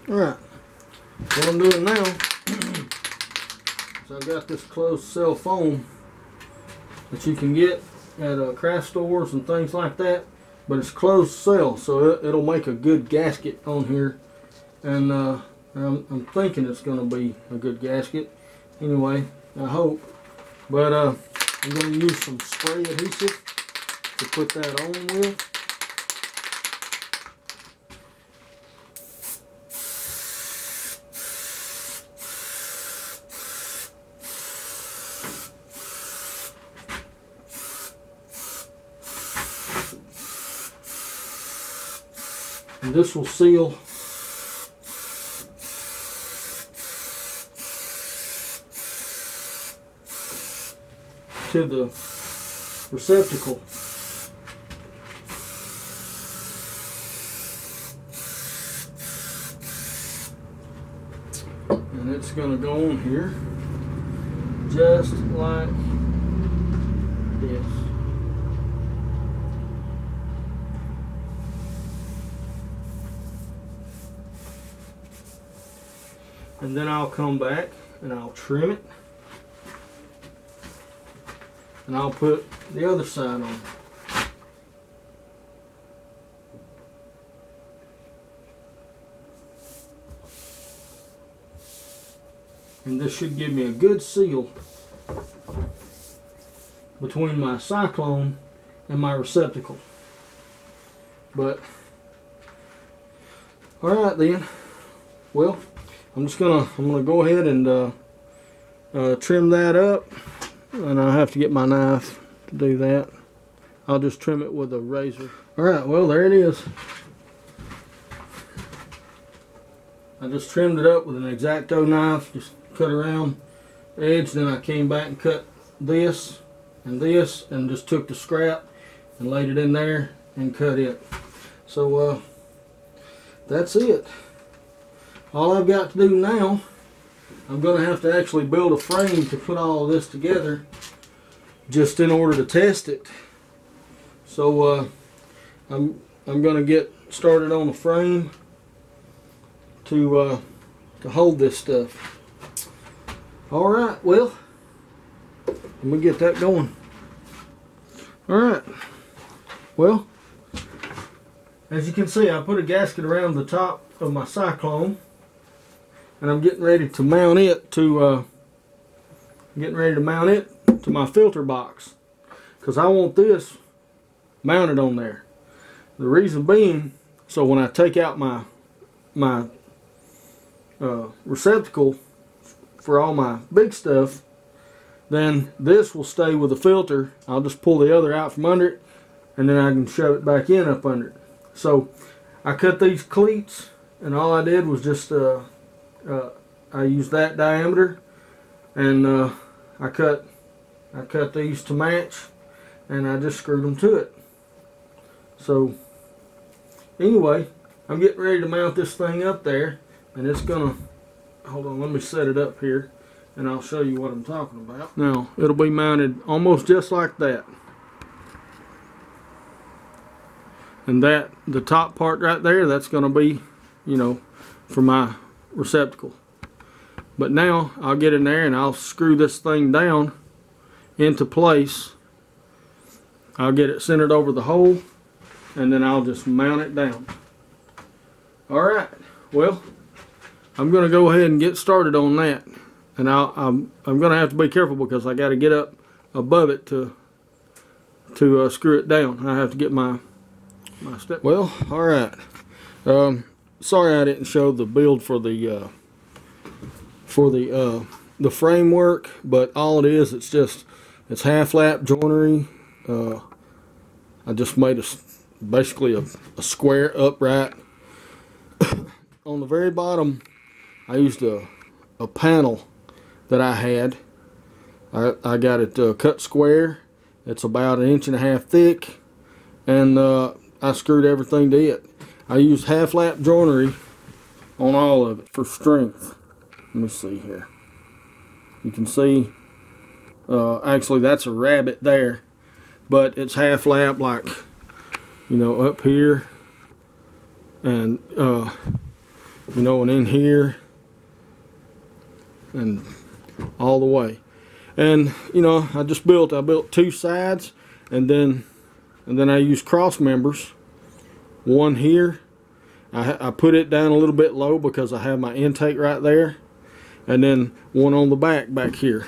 Alright, what I'm doing now is I've got this closed cell foam that you can get at craft stores and things like that, but it's closed cell, so it'll make a good gasket on here, and I'm thinking it's going to be a good gasket. Anyway, I hope. But I'm going to use some spray adhesive to put that on with. And this will seal to the receptacle. And it's going to go on here just like this. And then I'll come back and I'll trim it. And I'll put the other side on. And this should give me a good seal between my Cyclone and my receptacle. But, alright then. Well, I'm gonna go ahead and trim that up, and I'll have to get my knife to do that. I'll just trim it with a razor. Alright, well there it is. I just trimmed it up with an X-Acto knife, just cut around the edge, then I came back and cut this, and just took the scrap and laid it in there and cut it. So that's it. All I've got to do now, I'm going to have to actually build a frame to put all of this together just in order to test it. So I'm going to get started on a frame to hold this stuff. Alright, well, let me get that going. Alright, well, as you can see, I put a gasket around the top of my Cyclone. And I'm getting ready to mount it to my filter box, because I want this mounted on there. The reason being, so when I take out my receptacle for all my big stuff, then this will stay with the filter. I'll just pull the other out from under it, and then I can shove it back in up under it. So I cut these cleats, and all I did was just I used that diameter, and I cut these to match, and I just screwed them to it. So anyway, I'm getting ready to mount this thing up there, and it's gonna, hold on, let me set it up here and I'll show you what I'm talking about. Now it'll be mounted almost just like that, and that the top part right there, that's gonna be, you know, for my receptacle. But now I'll get in there and I'll screw this thing down into place. I'll get it centered over the hole, and then I'll just mount it down. Alright, well, I'm going to go ahead and get started on that. And I'm going to have to be careful because I got to get up above it to screw it down. I have to get my step. Well, alright. Sorry I didn't show the build for the framework, but all it is, it's half lap joinery. I just made basically a square upright. On the very bottom, I used a panel that I had. I got it cut square. It's about 1.5 inches thick, and I screwed everything to it. I used half lap joinery on all of it for strength. Let me see here. You can see, actually that's a rabbit there, but it's half lap, like, you know, up here, and you know, and in here and all the way. And you know, I built 2 sides, and then I used cross members. One here, I put it down a little bit low because I have my intake right there, and then one on the back here.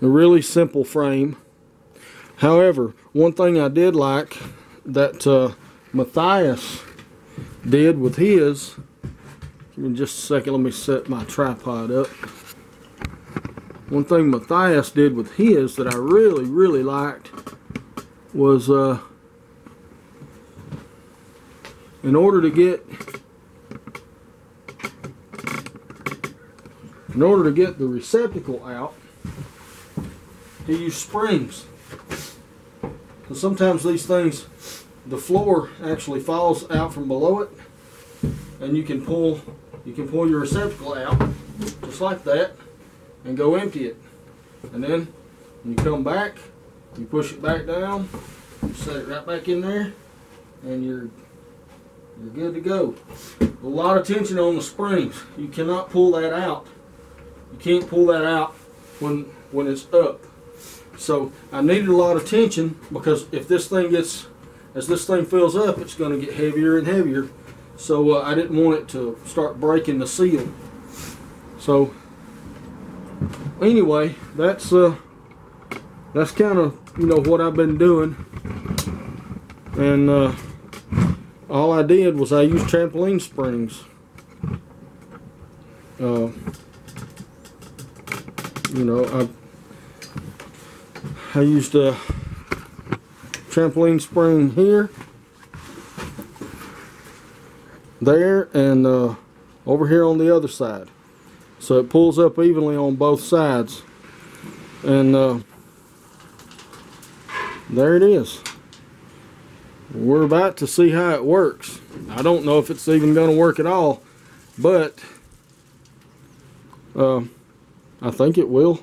A really simple frame. However, one thing I did like that Matthias did with his, give me just a second, let me set my tripod up. One thing Matthias did with his that I really liked was in order to get the receptacle out, he used springs. Because sometimes these things, the floor actually falls out from below it, and you can pull your receptacle out just like that and go empty it. And then when you come back, you push it back down, you set it right back in there, and you're good to go. A lot of tension on the springs. You cannot pull that out. You can't pull that out when it's up. So I needed a lot of tension, because if this thing as this thing fills up, it's going to get heavier and heavier. So I didn't want it to start breaking the seal. So anyway, that's kind of, you know, what I've been doing. And all I did was I used trampoline springs. You know, I used a trampoline spring here, there, and over here on the other side, so it pulls up evenly on both sides. And there it is. We're about to see how it works. I don't know if it's even going to work at all, but I think it will.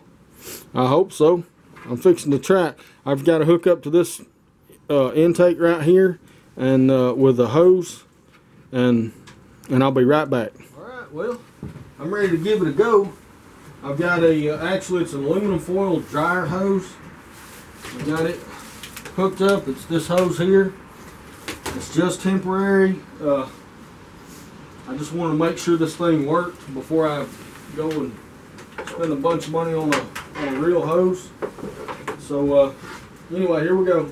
I hope so. I'm fixing to try. I've got to hook up to this intake right here, and with a hose, and I'll be right back. Alright, well, I'm ready to give it a go. I've got actually it's an aluminum foil dryer hose. I got it hooked up. It's this hose here. It's just temporary. I just want to make sure this thing worked before I go and spend a bunch of money on a real hose. So anyway, here we go.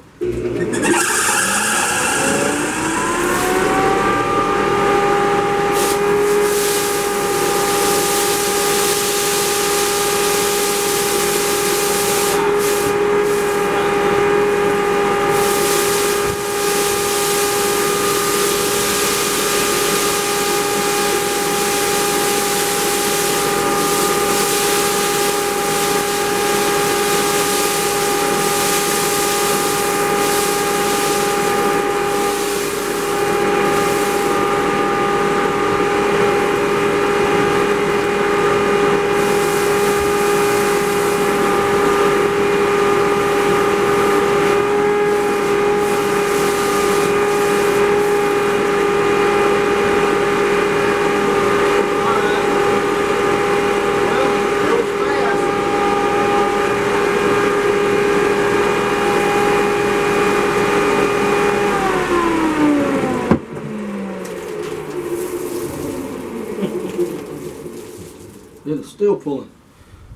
It's still pulling.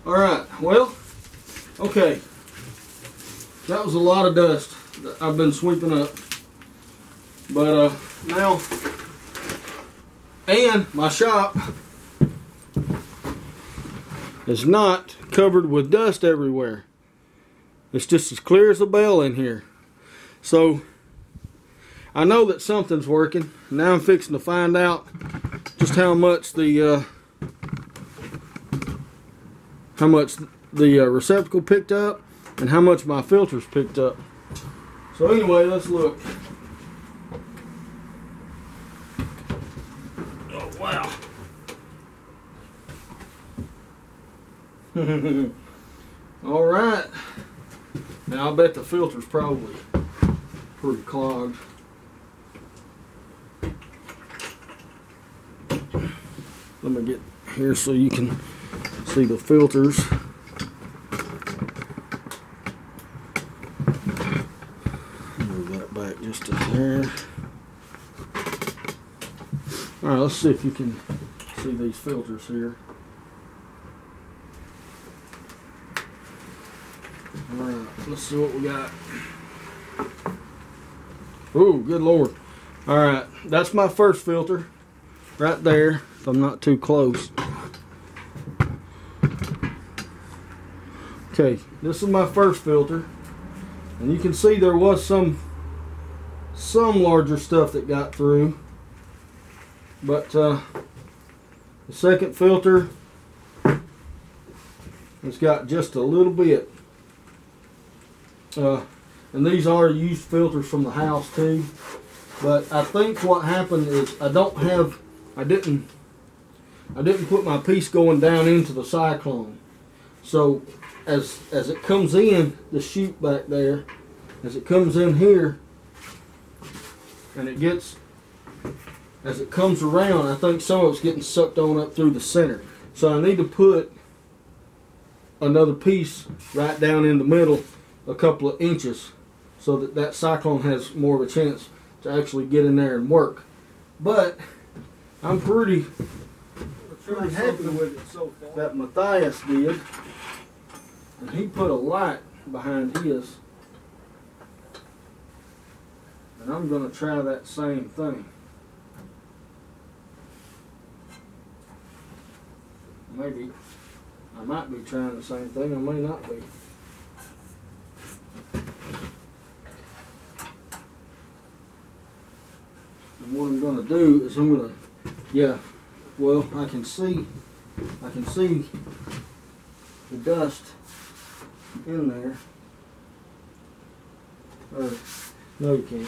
Alright, well, okay. That was a lot of dust that I've been sweeping up. But now, and my shop is not covered with dust everywhere. It's just as clear as a bell in here. So I know that something's working. Now I'm fixing to find out just how much the receptacle picked up and how much my filters picked up. So anyway, let's look. Oh wow. All right. Now I'll bet the filter's probably pretty clogged. let me get here so you can see the filters. Move that back just a hair. Alright, let's see if you can see these filters here. Alright, let's see what we got. Oh, good Lord. Alright, that's my first filter. Right there, if I'm not too close. Okay, this is my first filter. And you can see there was some larger stuff that got through. But the second filter has got just a little bit. And these are used filters from the house too. But I think what happened is I didn't put my piece going down into the Cyclone. So as it comes in the chute back there, as it comes in here, and as it comes around, I think some of it's getting sucked on up through the center. So I need to put another piece right down in the middle, a couple of inches, so that Cyclone has more of a chance to actually get in there and work. But I'm pretty happy with it so far. That Matthias did, and he put a light behind his, and I'm going to try that same thing. Maybe I might be trying the same thing, I may not be. And what I'm going to do is I'm going to, well, I can see the dust in there. Or, no you can't.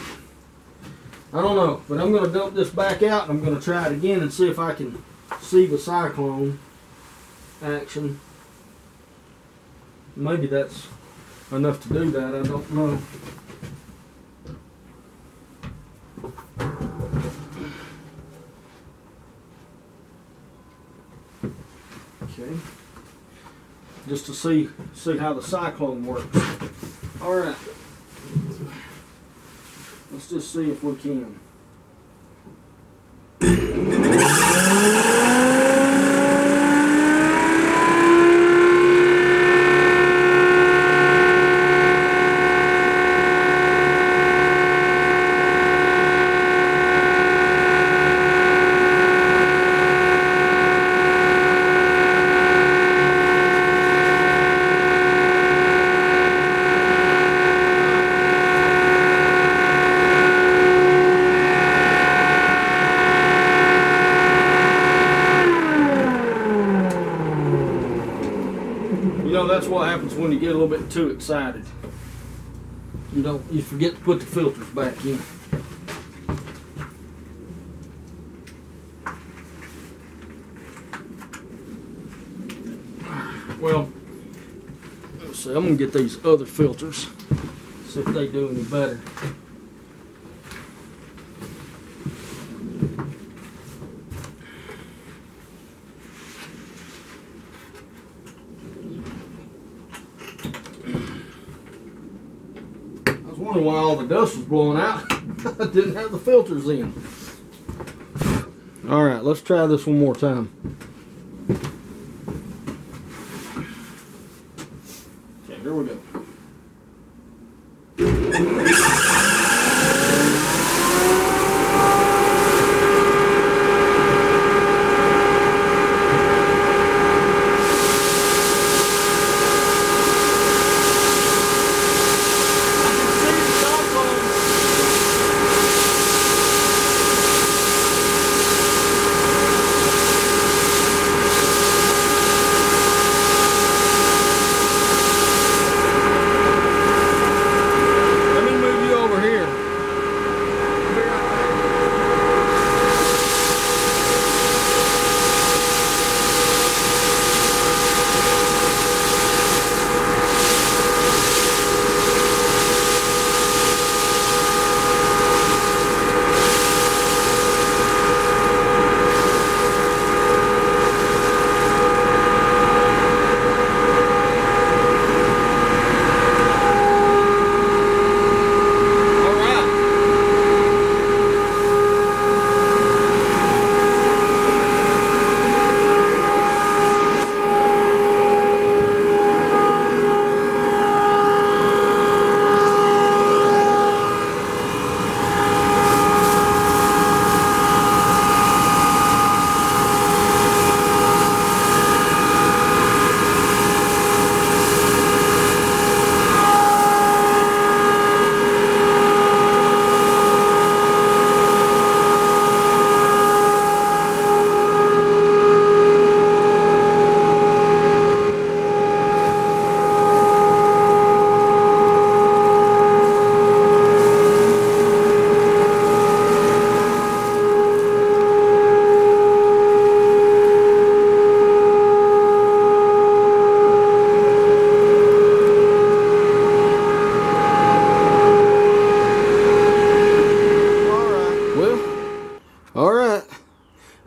I don't know, but I'm going to dump this back out and I'm going to try it again and see if I can see the Cyclone action. Maybe that's enough to do that, I don't know. Okay, just to see how the Cyclone works. All right, let's just see if we can. You know, that's what happens when you get a little bit too excited. You forget to put the filters back in. Well, let's see, I'm gonna get these other filters, see if they do any better. I wonder why all the dust was blowing out. I didn't have the filters in. Alright, let's try this one more time. Okay, here we go.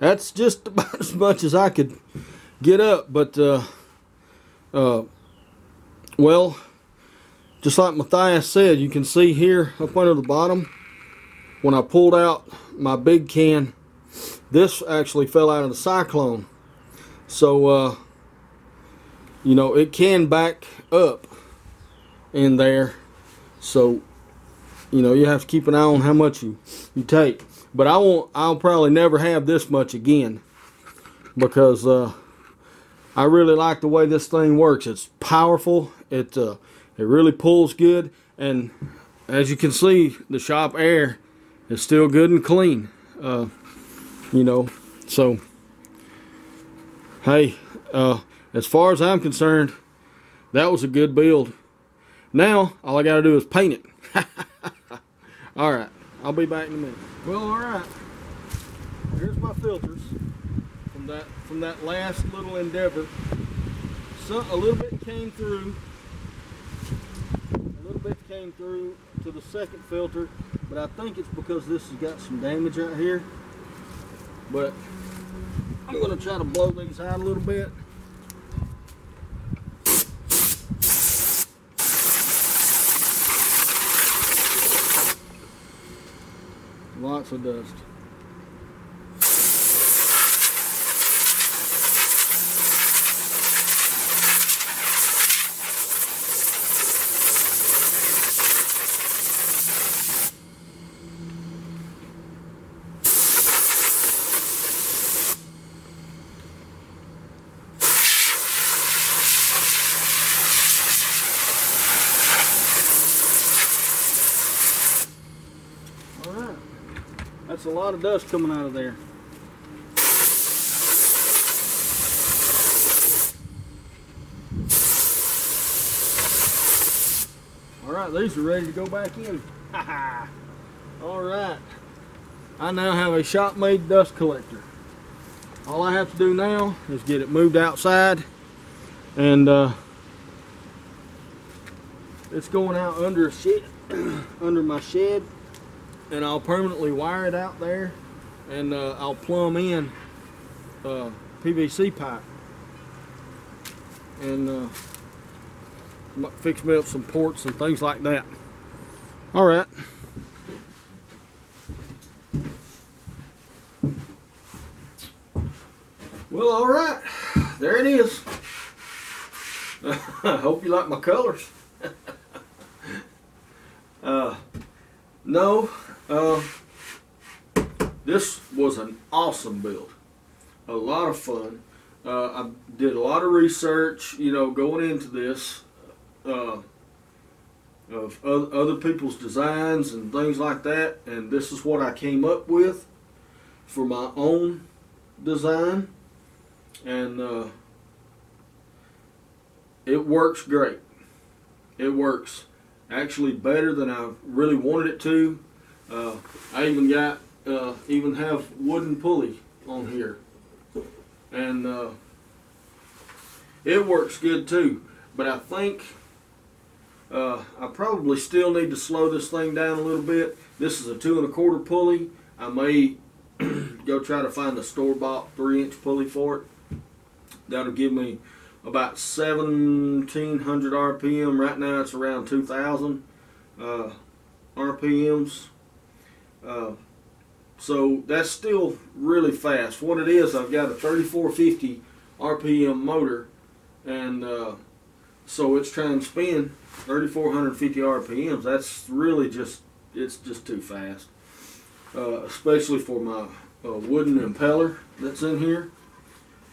that's just about as much as I could get up. But well, just like Matthias said, you can see here up under the bottom, when I pulled out my big can, this actually fell out of the Cyclone. So you know, it can back up in there. So, you know, you have to keep an eye on how much you take. But I'll probably never have this much again, because I really like the way this thing works. It's powerful. It really pulls good, and as you can see, the shop air is still good and clean. You know, so hey, as far as I'm concerned, that was a good build. Now all I got to do is paint it. All right, I'll be back in a minute. Well, all right. Here's my filters from that last little endeavor. A little bit came through. A little bit came through to the second filter, but I think it's because this has got some damage right here. But I'm going to try to blow these out a little bit. Lots of dust. That's a lot of dust coming out of there. Alright, these are ready to go back in. Alright. I now have a Shopmade dust collector. All I have to do now is get it moved outside, and it's going out under a shed, under my shed. And I'll permanently wire it out there, and I'll plumb in PVC pipe, and fix me up some ports and things like that. All right. Well, all right. There it is. I hope you like my colors. No. This was an awesome build. A lot of fun. I did a lot of research, you know, going into this, of other people's designs and things like that, and this is what I came up with for my own design, and it works great. It works actually better than I really wanted it to. I even got even have wooden pulley on here, and it works good too. But I think I probably still need to slow this thing down a little bit. This is a 2 1/4 pulley. I may go try to find a store-bought 3-inch pulley for it. That'll give me about 1,700 RPM. Right now it's around 2,000 RPMs. So that's still really fast. What it is, I've got a 3450 RPM motor, and so it's trying to spin 3,450 RPMs. That's really it's just too fast, especially for my wooden impeller that's in here.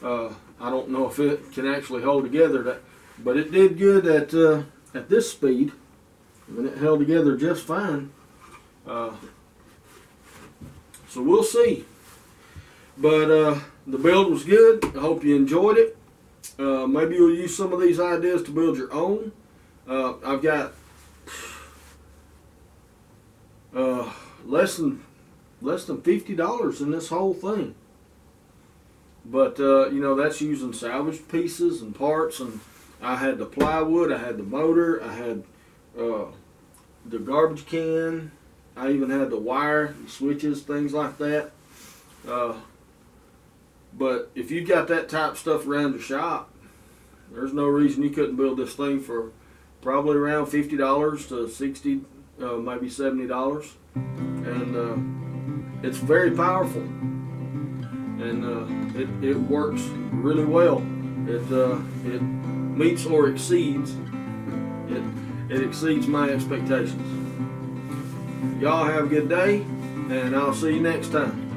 I don't know if it can actually hold together that, but it did good at this speed, and it held together just fine. So we'll see. But the build was good. I hope you enjoyed it. Maybe you'll use some of these ideas to build your own. I've got less than $50 in this whole thing. But you know, that's using salvaged pieces and parts, and I had the plywood, I had the motor, I had the garbage can, I even had the wire, the switches, things like that. But if you got that type of stuff around your shop, there's no reason you couldn't build this thing for probably around $50 to $60, maybe $70, and it's very powerful, and it works really well. It meets or exceeds. It exceeds my expectations. Y'all have a good day, and I'll see you next time.